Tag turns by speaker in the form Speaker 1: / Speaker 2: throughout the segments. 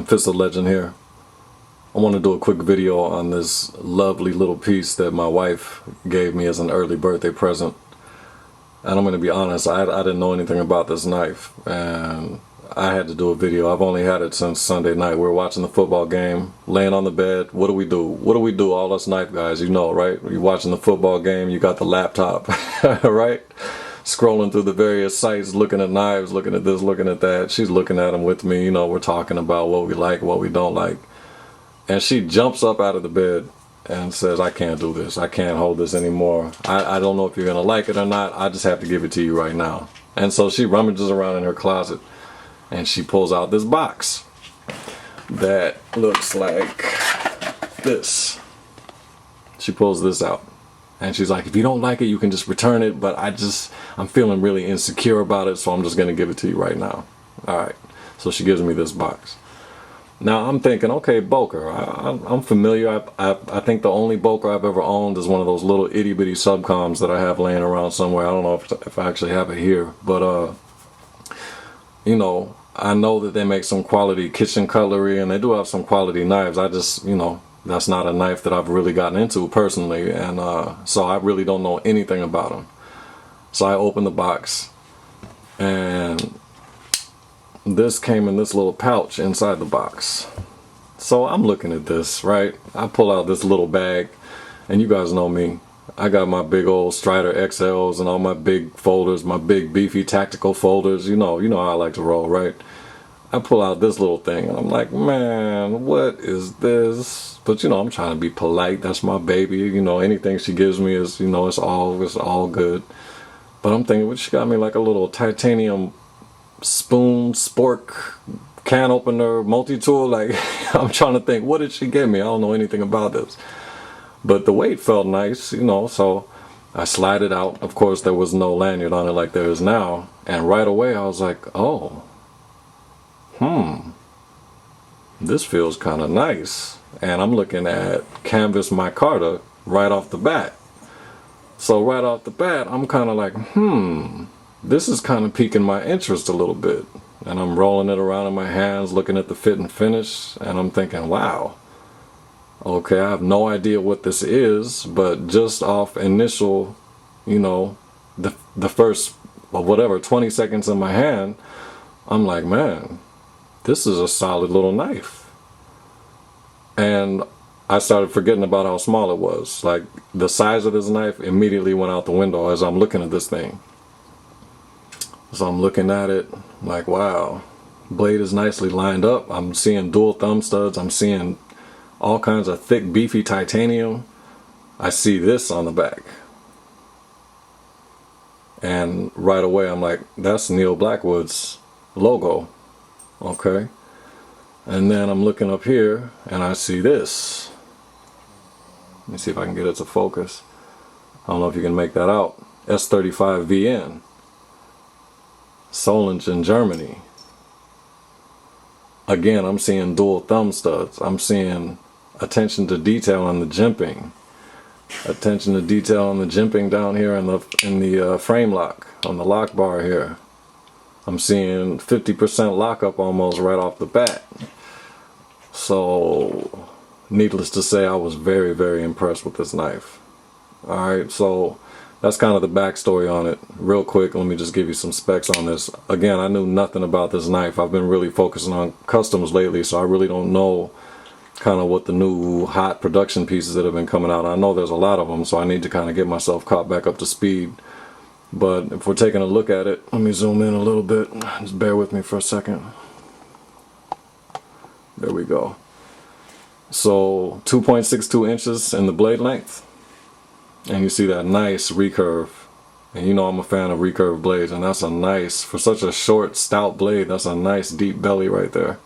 Speaker 1: Fist of Legend here. I want to do a quick video on this lovely little piece that my wife gave me as an early birthday present. And I'm going to be honest, I didn't know anything about this knife, and I had to do a video. I've only had it since Sunday night. We were watching the football game, laying on the bed. What do we do? What do we do, all us knife guys? You know, right? You're watching the football game, you got the laptop, right? Scrolling through the various sites, looking at knives, looking at this, looking at that. She's looking at them with me. You know, we're talking about what we like, what we don't like. And she jumps up out of the bed and says, I can't do this. I can't hold this anymore. I don't know if you're going to like it or not. I just have to give it to you right now. And so she rummages around in her closet and she pulls out this box that looks like this. She pulls this out. And she's like, if you don't like it, you can just return it. But I'm feeling really insecure about it, so I'm just going to give it to you right now. All right. So she gives me this box. Now I'm thinking, okay, Boker. I'm familiar. I think the only Boker I've ever owned is one of those little itty bitty subcoms that I have laying around somewhere. I don't know if I actually have it here. But, you know, I know that they make some quality kitchen cutlery and they do have some quality knives. I just, you know, that's not a knife that I've really gotten into personally, and so I really don't know anything about them. So I opened the box, and this came in this little pouch inside the box. So I'm looking at this, right? I pull out this little bag, and you guys know me. I got my big old Strider XLs and all my big folders, my big beefy tactical folders. You know how I like to roll, right? I pull out this little thing and I'm like, man, what is this? But you know, I'm trying to be polite. That's my baby. You know, anything she gives me is, you know, it's all good. But I'm thinking, well, she got me like a little titanium spoon, spork, can opener, multi-tool. Like, I'm trying to think, what did she give me? I don't know anything about this. But the weight felt nice, you know, so I slide it out. Of course, there was no lanyard on it like there is now. And right away, I was like, oh. This feels kind of nice. And I'm looking at canvas micarta right off the bat. So right off the bat, I'm kind of like, this is kind of piquing my interest a little bit. And I'm rolling it around in my hands, looking at the fit and finish, and I'm thinking, wow. Okay, I have no idea what this is, but just off initial, you know, the first, well, whatever, 20 seconds in my hand, I'm like, man, this is a solid little knife. And I started forgetting about how small it was. Like, the size of this knife immediately went out the window as I'm looking at this thing. So I'm looking at it like, wow, blade is nicely lined up. I'm seeing dual thumb studs. I'm seeing all kinds of thick, beefy titanium. I see this on the back. And right away I'm like, that's Neil Blackwood's logo. Okay. And then I'm looking up here and I see this. Let me see if I can get it to focus. I don't know if you can make that out. S35VN. Solingen, Germany. Again, I'm seeing dual thumb studs. I'm seeing attention to detail on the jimping. Attention to detail on the jimping down here in the frame lock, on the lock bar here. I'm seeing 50% lockup almost right off the bat. So, needless to say, I was very, very impressed with this knife. Alright, so that's kind of the backstory on it. Real quick, let me just give you some specs on this. Again, I knew nothing about this knife. I've been really focusing on customs lately, so I really don't know kind of what the new hot production pieces that have been coming out. I know there's a lot of them, so I need to kind of get myself caught back up to speed. But if we're taking a look at it, let me zoom in a little bit. Just bear with me for a second. There we go. So 2.62 inches in the blade length. And you see that nice recurve. And you know I'm a fan of recurve blades, and that's a nice, for such a short, stout blade, that's a nice deep belly right there.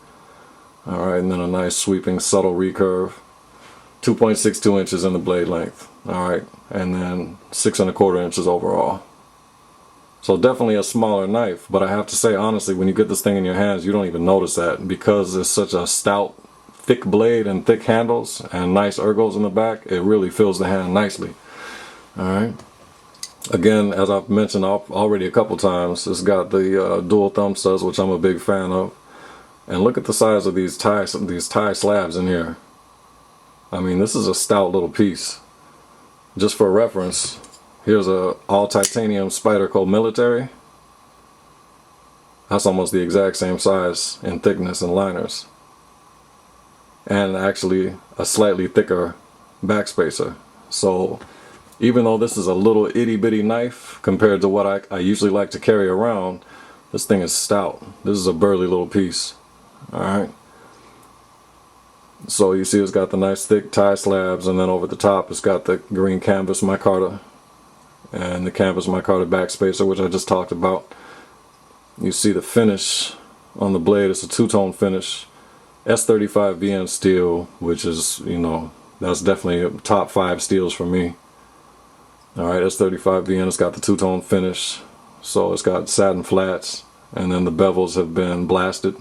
Speaker 1: Alright, and then a nice sweeping, subtle recurve. 2.62 inches in the blade length. Alright, and then 6 1/4 inches overall. So definitely a smaller knife, but I have to say honestly, when you get this thing in your hands, you don't even notice that, because it's such a stout, thick blade and thick handles and nice ergos in the back. It really fills the hand nicely. Alright. Again, as I've mentioned already a couple times, it's got the dual thumb studs, which I'm a big fan of. And look at the size of these tie slabs in here. I mean, this is a stout little piece. Just for reference, here's a all titanium Spyderco military. That's almost the exact same size in thickness and liners. And actually a slightly thicker backspacer. So even though this is a little itty bitty knife compared to what I usually like to carry around, this thing is stout. This is a burly little piece. Alright. So you see it's got the nice thick tie slabs, and then over the top it's got the green canvas micarta and the canvas micarta backspacer, which I just talked about. You see the finish on the blade. It's a two-tone finish. S35VN steel, which is, you know, that's definitely top 5 steels for me. Alright, S35VN, it's got the two-tone finish. So it's got satin flats, and then the bevels have been blasted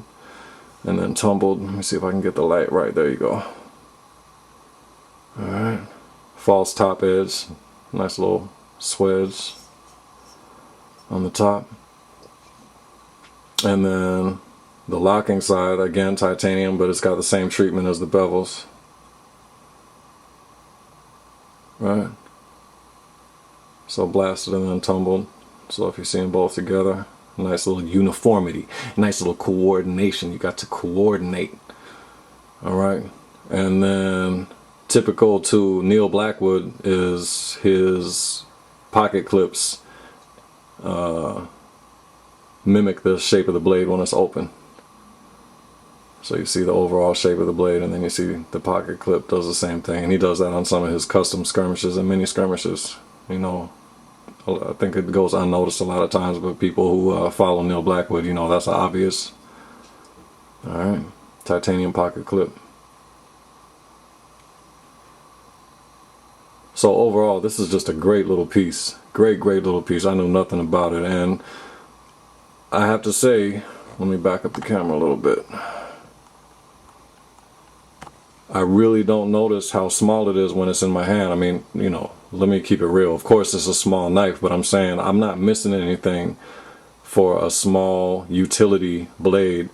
Speaker 1: and then tumbled. Let me see if I can get the light right. There you go. Alright. False top edge. Nice little swedge on the top. And then the locking side, again titanium, but it's got the same treatment as the bevels. Right. So blasted and then tumbled. So if you're seeing both together, nice little uniformity, nice little coordination. You got to coordinate. Alright. And then typical to Neil Blackwood is his pocket clips mimic the shape of the blade when it's open. So you see the overall shape of the blade, and then you see the pocket clip does the same thing. And he does that on some of his custom skirmishes and mini skirmishes. You know, I think it goes unnoticed a lot of times, but people who follow Neil Blackwood, you know, that's obvious. Alright, titanium pocket clip. So overall, this is just a great little piece. Great little piece. I knew nothing about it, and I have to say, let me back up the camera a little bit. I really don't notice how small it is when it's in my hand. I mean, you know, let me keep it real. Of course, it's a small knife, but I'm saying I'm not missing anything for a small utility blade.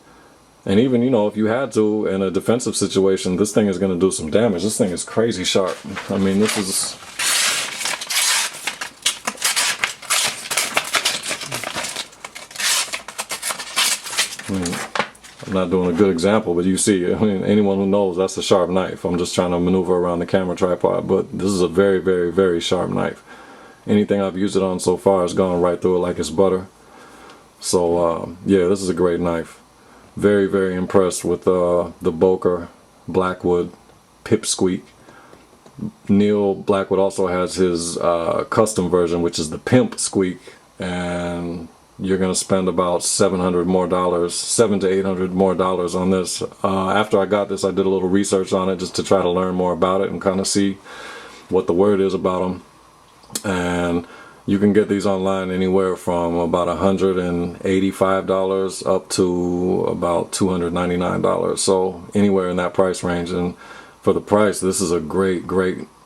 Speaker 1: And even, you know, if you had to in a defensive situation, this thing is going to do some damage. This thing is crazy sharp. I mean, this is... I'm not doing a good example, but you see, I mean, anyone who knows that's a sharp knife. I'm just trying to maneuver around the camera tripod, but this is a very sharp knife. Anything I've used it on so far has gone right through it like it's butter. So yeah, this is a great knife. Very impressed with the Boker Blackwood Pipsqueak. Neil Blackwood also has his custom version, which is the Pimp Squeak, and you're gonna spend about $700 more, $700 to $800 more on this. After I got this, I did a little research on it just to try to learn more about it and kind of see what the word is about them. And you can get these online anywhere from about $185 up to about $299. So anywhere in that price range. And for the price, this is a great,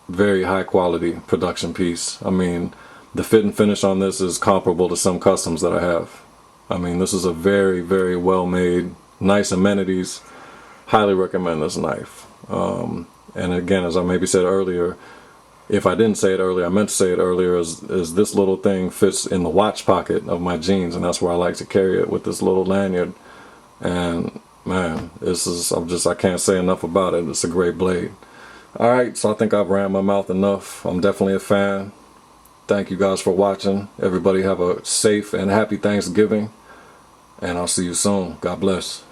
Speaker 1: very high quality production piece. I mean, the fit and finish on this is comparable to some customs that I have. I mean, this is a very well made, nice amenities. Highly recommend this knife. And again, as I maybe said earlier, if I didn't say it earlier, I meant to say it earlier, is this little thing fits in the watch pocket of my jeans, and that's where I like to carry it, with this little lanyard. And man, this is, I can't say enough about it. It's a great blade. Alright, so I think I've ran my mouth enough. I'm definitely a fan. Thank you guys for watching. Everybody have a safe and happy Thanksgiving, and I'll see you soon. God bless.